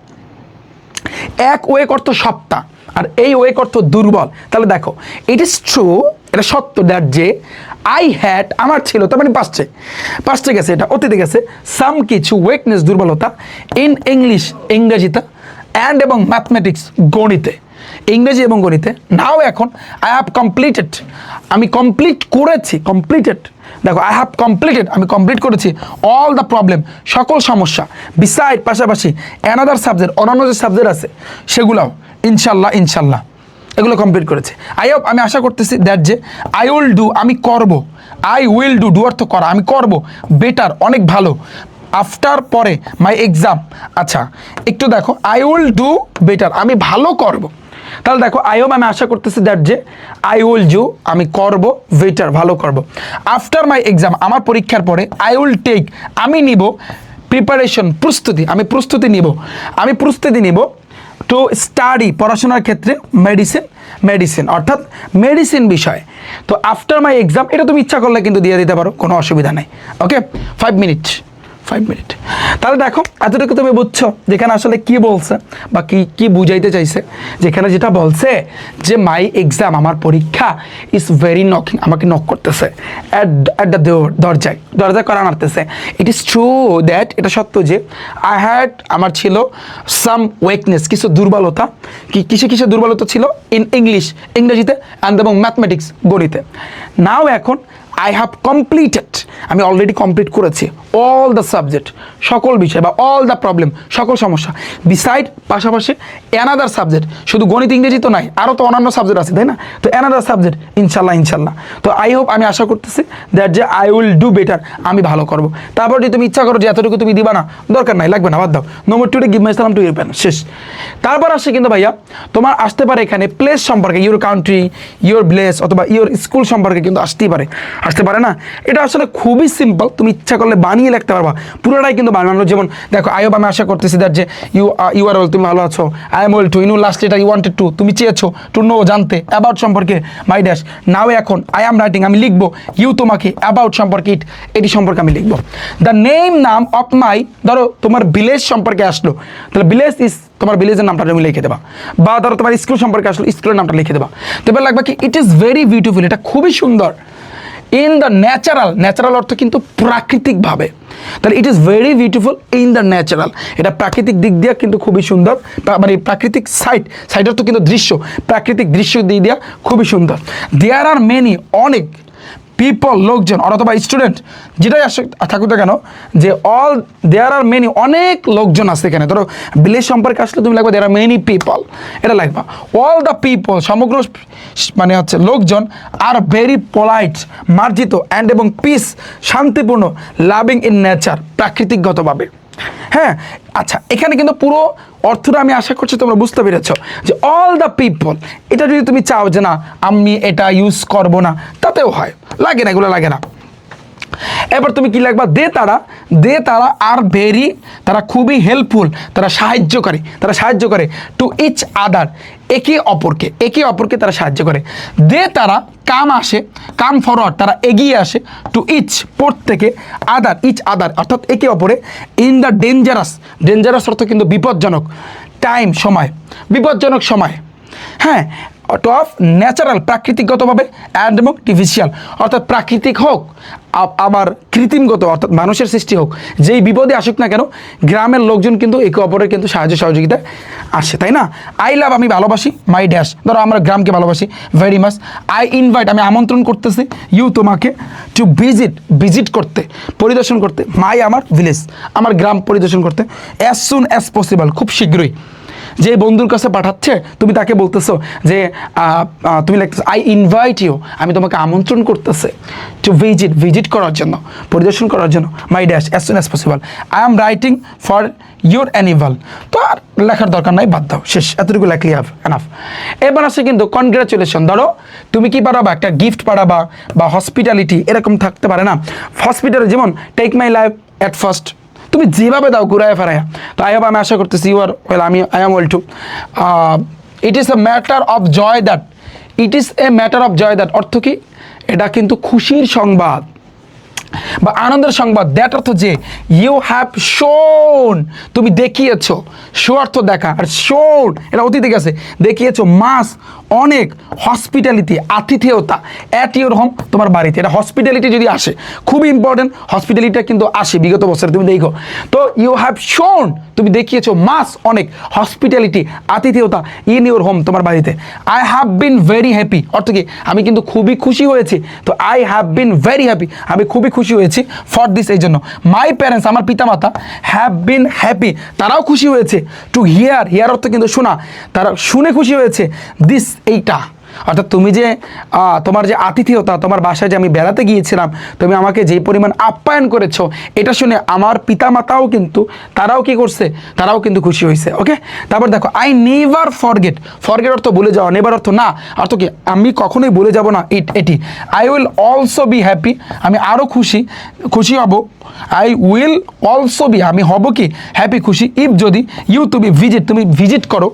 এক ওয়েক অর্থ সপ্তাহ, আর এই ওয়েক অর্থ দুর্বল। তাহলে দেখো ইট ইজ ট্রু, এটা সত্য, দ্যাট যে আই হ্যাড, আমার ছিল, তার মানে পাস্টে গেছে, এটা অতীতে গেছে, সাম কিছু, উইকনেস দুর্বলতা, ইন ইংলিশ ইংরেজিতে, অ্যান্ড এবং ম্যাথমেটিক্স গণিতে, ইংরেজি এবং গণিতে। নাও এখন আই হ্যাভ কমপ্লিটেড, আমি দেখো আই হ্যাভ কমপ্লিটেড, আমি কমপ্লিট করেছি, অল দ্য প্রবলেম, সকল সমস্যা, বিসাইড, পাশাপাশি, অ্যানাদার সাবজেক্ট, অন্যান্য যে সাবজেক্ট আছে সেগুলোও, ইনশাল্লাহ এগুলো কমপ্লিট করেছে। আমি আশা করতেছি দ্যাট যে আই উইল ডু, আমি করব, আই উইল ডু, ডু অর্থ করা, আমি করব, বেটার, অনেক ভালো, আফটার, পরে, মাই এক্সাম। আচ্ছা একটু দেখো, আই উইল ডু বেটার, আমি ভালো করব। তাহলে দেখো আমি আশা করতেছি দ্যাট যে আই উইল ডু, আমি করব, বেটার, ভালো করব, আফটার মাই এক্সাম, আমার পরীক্ষার পরে, আই উইল টেক, আমি নিব, প্রিপারেশন, প্রস্তুতি, আমি প্রস্তুতি নিব, টু স্টাডি, পড়াশোনার ক্ষেত্রে, মেডিসিন অর্থাৎ মেডিসিন বিষয়। তো আফটার মাই এক্সাম, এটা তুমি ইচ্ছা করলে কিন্তু দিয়ে দিতে পারো, কোনো অসুবিধা নেই। ওকে, 5 মিনিট। তাহলে দেখো এতটুকু তুমি বুঝছো যেখানে আসলে কি বলছে বা কি বুঝাইতে চাইছে। যেখানে যেটা বলছে যে মাই এক্সাম, আমার পরীক্ষা, ইজ ভেরি নকিং, আমাকে নক করতেছে, অ্যাট দ্য দরজায় করা নাড়তেছে। ইট ইজ ট্রু দ্যাট, এটা সত্য যে আই হ্যাড, আমার ছিল, সাম উইকনেস, কিছু দুর্বলতা, কিসে দুর্বলতা ছিল, ইন ইংরেজিতে, অ্যান্ড এবং ম্যাথমেটিক্স গণিতে। নাও এখন আই হ্যাভ কমপ্লিটেড, আমি অলরেডি কমপ্লিট করেছি, অল দ্য সাবজেক্ট, সকল বিষয়, বা অল দ্য প্রবলেম, সকল সমস্যা, বিসাইড, পাশাপাশি, অ্যানাদার সাবজেক্ট, শুধু গণিত ইংরেজি তো নাই, আরও তো অন্যান্য সাবজেক্ট আছে, তাই না? তো অ্যানাদার সাবজেক্ট, ইনশাল্লাহ। তো আমি আশা করতেছি দ্যাট যে আই উইল ডু বেটার, আমি ভালো করবো। তারপর যদি তুমি ইচ্ছা করো যে এতটুকু তুমি দিবা না, দরকার নাই, লাগবে না, বাদ দাও, নম্বর 2 গিভ মাই সালাম টু ইউর প্যারেন্টস, শেষ। তারপর আসে কিন্তু ভাইয়া তোমার আসতে পারে এখানে প্লেস সম্পর্কে, ইউর কান্ট্রি, ইউর প্লেস, অথবা ইউর স্কুল সম্পর্কে কিন্তু আসতে পারে না। এটা আসলে খুবই সিম্পল, তুমি ইচ্ছা করলে বানিয়ে লিখতে পারবা, পুরোটাই কিন্তু বানানো। যেমন দেখো আমি আশা করতেছি দ্যাট যে ইউ আর ওয়েল, তুমি ভালো আছো, I am well too, in last letter, you wanted to, তুমি চেয়েছো, টু নো, জানতে, অ্যাবাউট সম্পর্কে, মাই ড্যাশ, নাও এখন, আই এম রাইটিং, আমি লিখবো, ইউ তোমাকে, অ্যাবাউট সম্পর্কে, এটি সম্পর্কে আমি লিখবো। দ্য নাম অফ মাই, ধরো তোমার ভিলেজ সম্পর্কে আসলো, তাহলে ভিলেজ ইজ, তোমার ভিলেজের নামটা তুমি লিখে দেবা, বা ধরো তোমার স্কুল সম্পর্কে আসলো, স্কুলের নামটা লিখে দেবা। তবে লাগবে কি, ইট ইজ ভেরি বিউটিফুল, এটা খুবই সুন্দর। ইন দ্য ন্যাচারাল অর্থ কিন্তু প্রাকৃতিকভাবে, তাহলে it is very beautiful in the natural, এটা প্রাকৃতিক দিক দিয়ে কিন্তু খুবই সুন্দর, মানে প্রাকৃতিক সাইডের তো কিন্তু দৃশ্য, প্রাকৃতিক দৃশ্য দিক দিয়ে খুবই সুন্দর। দেয়ার আর মেনি, অনেক পিপল, লোকজন অথবা স্টুডেন্ট যেটাই আসে থাকুক না কেন, যে অল দেয়ার আর মেনি, অনেক লোকজন আছে এখানে। ধরো ভিলেজ সম্পর্কে আসলে তুমি লাগবে দেয়ার আর মেনি পিপল, এটা লাগবা। অল দ্য পিপল, সমগ্র মানে হচ্ছে লোকজন, আর ভেরি পোলাইট, মার্জিত, অ্যান্ড এবং পিস, শান্তিপূর্ণ, লাভিং ইন নেচার, প্রাকৃতিকগতভাবে। হ্যাঁ, আচ্ছা, এখানে কিন্তু পুরো অর্থটা আমি আশা করছি তোমরা বুঝতে পেরেছ, যে অল দ্য পিপল, এটা যদি তুমি চাও যে না আমি এটা ইউজ করব না, তাতেও হয়, লাগে না, এগুলো লাগে না। এবার তুমি কি লাগবা, দে তারা আর ভেরি, তারা খুবই হেল্পফুল, তারা সাহায্য করে টু ইচ আদার, একে অপরকে তারা সাহায্য করে। দে তারা কাম ফরওয়ার্ড, তারা এগিয়ে আসে, টু ইচ, প্রত্যেকে, ইচ আদার অর্থাৎ একে অপরে, ইন দ্য ডেঞ্জারাস অর্থ কিন্তু বিপজ্জনক, টাইম সময়, বিপজ্জনক সময়। হ্যাঁ, অফ ন্যাচারাল, প্রাকৃতিকগতভাবে, অ্যান্ড এবং আর্টিফিশিয়াল অর্থাৎ প্রাকৃতিক হোক আবার কৃত্রিমগত অর্থাৎ মানুষের সৃষ্টি হোক, যেই বিপদে আসুক না কেন, গ্রামের লোকজন কিন্তু একে অপরের কিন্তু সাহায্য সহযোগিতায় আসে, তাই না? আই লাভ, আমি ভালোবাসি, মাই ড্যাশ, ধরো আমরা গ্রামকে ভালোবাসি ভেরি মাচ। আই ইনভাইট, আমি আমন্ত্রণ করতেছি, ইউ তোমাকে, টু ভিজিট করতে, পরিদর্শন করতে, মাই আমার ভিলেজ, আমার গ্রাম পরিদর্শন করতে, অ্যাজ সুন অ্যাজ পসিবল, খুব শীঘ্রই। যে বন্ধুর কাছে পাঠাচ্ছে তুমি তাকে বলতেছো যে তুমি লিখতেছো আই ইনভাইট ইউ, আমি তোমাকে আমন্ত্রণ করতেছে টু ভিজিট করার জন্য, পরিদর্শন করার জন্য, my dash as soon as possible. I am writing for your arrival, তো আর লেখার দরকার নাই, বাদ দাও, শেষ, এতটুকু লেখলি এনাফ। এবার আসে কিন্তু কনগ্রাচুলেশন। ধরো তুমি কি পাঠাবা, একটা গিফট পাঠাবা বা হসপিটালিটি, এরকম থাকতে পারে না। হসপিটালে যেমন take my life at first, তুমি যেভাবে দাও ঘুরায় ফেরায়া, তো আমি আশা করতেছি you are well, I am well too. It is a matter of joy that, অর্থ কি, এটা কিন্তু খুশির সংবাদ বা আনন্দের সংবাদ। দ্যাট অর্থ যে, ইউ হ্যাভ শোন, তুমি দেখিয়েছো, শো অর্থ দেখা, আর শোন এটা অতীতে গেছে, দেখিয়েছো, মাস অনেক, হসপিটালিটি আতিথেয়তা, অ্যাট ইউর হোম তোমার বাড়িতে। এটা হসপিটালিটি যদি আসে, খুবই ইম্পর্টেন্ট, হসপিটালিটিটা কিন্তু আসে বিগত বছরে, তুমি দেখো তো, ইউ হ্যাভ শোন তুমি দেখিয়েছো, মাস অনেক, হসপিটালিটি আতিথেয়তা, ইন ইউর হোম তোমার বাড়িতে। I have been very happy, অর্থ কি, আমি কিন্তু খুবই খুশি হয়েছি, তো I have been very happy, আমি খুবই খুশি হয়েছি, ফর দিস, এই জন্য। মাই প্যারেন্টস, আমার পিতামাতা, হ্যাভ বিন হ্যাপি, তারাও খুশি হয়েছে, টু হিয়ার অর্থ কিন্তু শোনা, তারা শুনে খুশি হয়েছে, দিস, এইটা অর্থাৎ তুমি যে তোমার যে আতিথেয়তা, তোমার বাসায় যে আমি বেড়াতে গিয়েছিলাম, তুমি আমাকে যে পরিমাণ আপ্যায়ন করেছো, এটা শুনে আমার পিতামাতাও কিন্তু তারাও কি করছে, তারাও কিন্তু খুশি হয়েছে। ওকে, তারপর দেখো, আই নেভার ফরগেট অর্থ ভুলে যাওয়া, নেভার অর্থ না, অর্থ কি, আমি কখনোই ভুলে যাব না, এটি। I will also be happy, আমি আরও খুশি হব, আই উইল অলসো বি, আমি হব কি, হ্যাপি, খুশি, ইফ যদি, ইউ তুমি ভিজিট করো,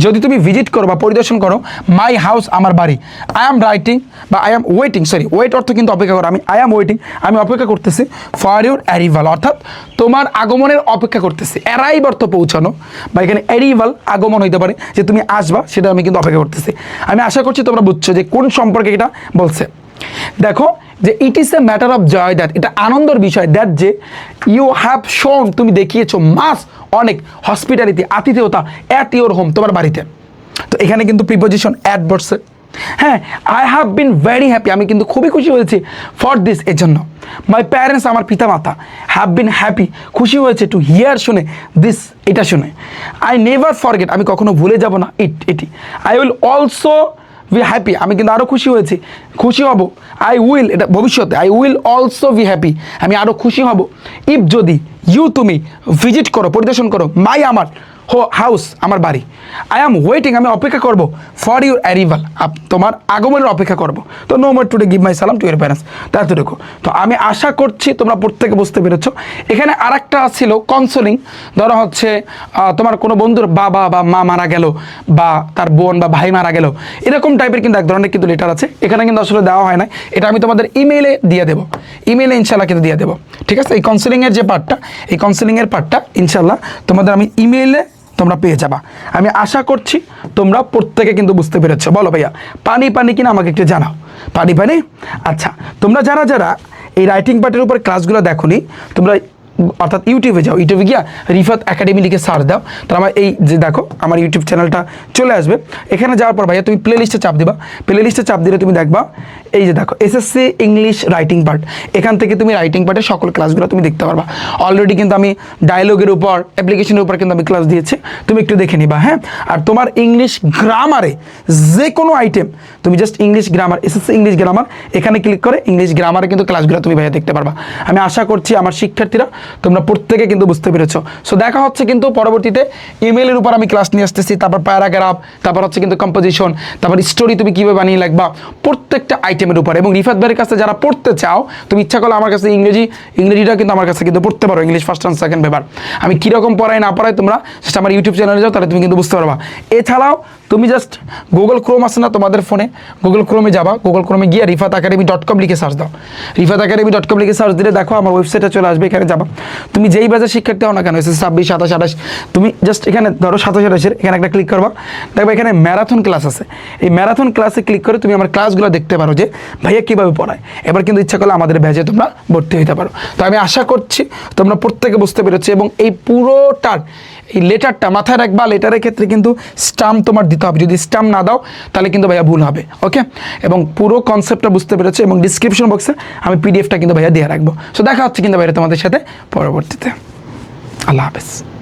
যদি তুমি ভিজিট করো বা পরিদর্শন করো, মাই হাউস আমার বাড়ি। আই এম রাইটিং বা আই এম ওয়েটিং, ওয়েট অর্থ কিন্তু অপেক্ষা করো, আই এম ওয়েটিং, আমি অপেক্ষা করতেছি, ফর ইউর অ্যারিভাল, অর্থাৎ তোমার আগমনের অপেক্ষা করতেছি। অ্যারাইভ অর্থ পৌঁছানো, বা এখানে অ্যারিভাল আগমন হইতে পারে, যে তুমি আসবা, সেটা আমি কিন্তু অপেক্ষা করতেছি। আমি আশা করছি তোমরা বুঝছো যে কোন সম্পর্কে এটা বলছে। দেখো যে it is a matter of joy that, এটা আনন্দের বিষয়, দ্যাট যে ইউ হ্যাভ শোন তুমি দেখিয়েছো, মাস অনেক, হসপিটালিটি আতিথেয়তা, অ্যাট ইউর হোম তোমার বাড়িতে। তো এখানে কিন্তু প্রিপোজিশন অ্যাট বসছে। হ্যাঁ, I have been very happy, আমি কিন্তু খুবই খুশি হয়েছি, ফর দিস, এর জন্য। মাই প্যারেন্টস, আমার পিতামাতা, হ্যাভ বিন হ্যাপি, খুশি হয়েছে, টু হিয়ার শুনে, দিস, এটা শুনে। আই নেভার ফরগেট, আমি কখনো ভুলে যাব না, এটি। I will also be happy, আমি কিন্তু আরও খুশি হব, আই উইল, এটা ভবিষ্যতে, I will also be happy, আমি আরও খুশি হব, ইফ যদি, ইউ তুমি ভিজিট করো, পরিদর্শন করো, মাই আমার হাউস আমার বাড়ি। আই এম ওয়েটিং, আমি অপেক্ষা করব, ফর ইউর অ্যারিভাল, তোমার আগমনের অপেক্ষা করব। তো no more today give my সালাম টু ইউর প্যারেন্টস, তাই তো দেখো। তো আমি আশা করছি তোমরা প্রত্যেকে বুঝতে পেরেছো। এখানে আরেকটা ছিল কনসোলিং, ধরো হচ্ছে তোমার কোনো বন্ধুর বাবা বা মা মারা গেল, বা তার বোন বা ভাই মারা গেল, এরকম টাইপের কিন্তু এক ধরনের কিন্তু লেটার আছে, এখানে কিন্তু আসলে দেওয়া হয় না, এটা আমি তোমাদের ইমেইলে দিয়ে দেবো, ইমেইলে ইনশাল্লাহ কিন্তু দিয়ে দেবো, ঠিক আছে? এই কাউন্সেলিংয়ের যে পার্টটা, এই কাউন্সেলিংয়ের পার্টটা ইনশাল্লাহ তোমাদের আমি ইমেইলে তোমরা পেয়ে যাবা। আমি আশা করছি তোমরা প্রত্যেকে কিন্তু বুঝতে পেরেছো। বলো ভাইয়া পানি কিনা আমাকে একটু জানাও, পানি। আচ্ছা, তোমরা যারা এই রাইটিং পার্টের উপর ক্লাসগুলো দেখোনি, তোমরা অর্থাৎ ইউটিউবে যাও, ইউটিউবে গিয়া রিফাত একাডেমি লিখে সার্চ দাও, তাহলে আমার এই যে দেখো আমার ইউটিউব চ্যানেলটা চলে আসবে। এখানে যাওয়ার পর ভাইয়া তুমি প্লে লিস্টে চাপ দিবা, প্লে লিস্টে চাপ দিলে তুমি দেখবা এই যে দেখো এসএসসি ইংলিশ রাইটিং পার্ট, এখান থেকে তুমি রাইটিং পার্টের সকল ক্লাসগুলো তুমি দেখতে পারবা। অলরেডি কিন্তু আমি ডায়লগের উপর, অ্যাপ্লিকেশনের উপর কিন্তু আমি ক্লাস দিয়েছি, তুমি একটু দেখে নিবা। হ্যাঁ, আর তোমার ইংলিশ গ্রামারে যে কোনো আইটেম তুমি just English grammar, SSC English grammar এখানে ক্লিক করে ইংলিশ গ্রামারে কিন্তু ক্লাসগুলো তুমি ভাইয়া দেখতে পারবা। আমি আশা করছি আমার শিক্ষার্থীরা তোমরা প্রত্যেকে কিন্তু বুঝতে পেরেছো। সো দেখা হচ্ছে কিন্তু পরবর্তীতে ইমেলের উপর আমি ক্লাস নিয়ে আসতেছি, তারপর প্যারাগ্রাফ, তারপর হচ্ছে কিন্তু কম্পোজিশন, তারপর স্টোরি তুমি কীভাবে বানিয়ে লিখবা প্রত্যেকটা আইটেমের উপর। এবং রিফাত ভাইয়ের কাছে যারা পড়তে চাও, তুমি ইচ্ছা করলে আমার কাছে ইংরেজিটা কিন্তু আমার কাছে কিন্তু পড়তে পারো, English first and second paper আমি কীরকম পড়াই না পড়াই তোমরা জাস্ট আমার ইউটিউব চ্যানেলে যাও, তাহলে তুমি কিন্তু বুঝতে পারবা। এছাড়াও তুমি জাস্ট গুগল ক্রোম আছে না তোমাদের ফোনে, গুগল ক্রোমে যাবা, গুগল ক্রোমে গিয়ে rifatacademy.com লিখে সার্চ দাও, rifatacademy.com লিখে সার্চ দিলে দেখো আমার ওয়েবসাইটে চলে আসবে। এখানে যাবা, তুমি যেই ব্যাচের শিক্ষার্থী হও না কেন, এসএসসি 26, 27, 28, তুমি জাস্ট এখানে ধরো 27, 28 এখানে একটা ক্লিক করবা, দেখবে এখানে ম্যারাথন ক্লাস আছে। এই ম্যারাথন ক্লাসে ক্লিক করে তুমি আমার ক্লাসগুলো দেখতে পারো যে ভাইয়া কীভাবে পড়ায়। এবার কিন্তু ইচ্ছা করলে আমাদের ব্যাচে তোমরা ভর্তি হতে পারো। তো আমি আশা করছি তোমরা প্রত্যেকে বুঝতে পেরেছো। এবং এই পুরোটার এই লেটারটা মাথায় রাখবা, লেটারের ক্ষেত্রে কিন্তু স্টাম্প তোমার দিতে হবে, যদি স্টাম্প না দাও তাহলে কিন্তু ভাইয়া ভুল হবে। ওকে, এবং পুরো কনসেপ্টটা বুঝতে পেরেছো। এবং ডিসক্রিপশন বক্সে আমি পিডিএফটা কিন্তু ভাইয়া দিয়ে রাখবো। সো দেখা হচ্ছে কিন্তু ভাইয়া তোমাদের সাথে পরবর্তীতে। আল্লাহ হাফেজ।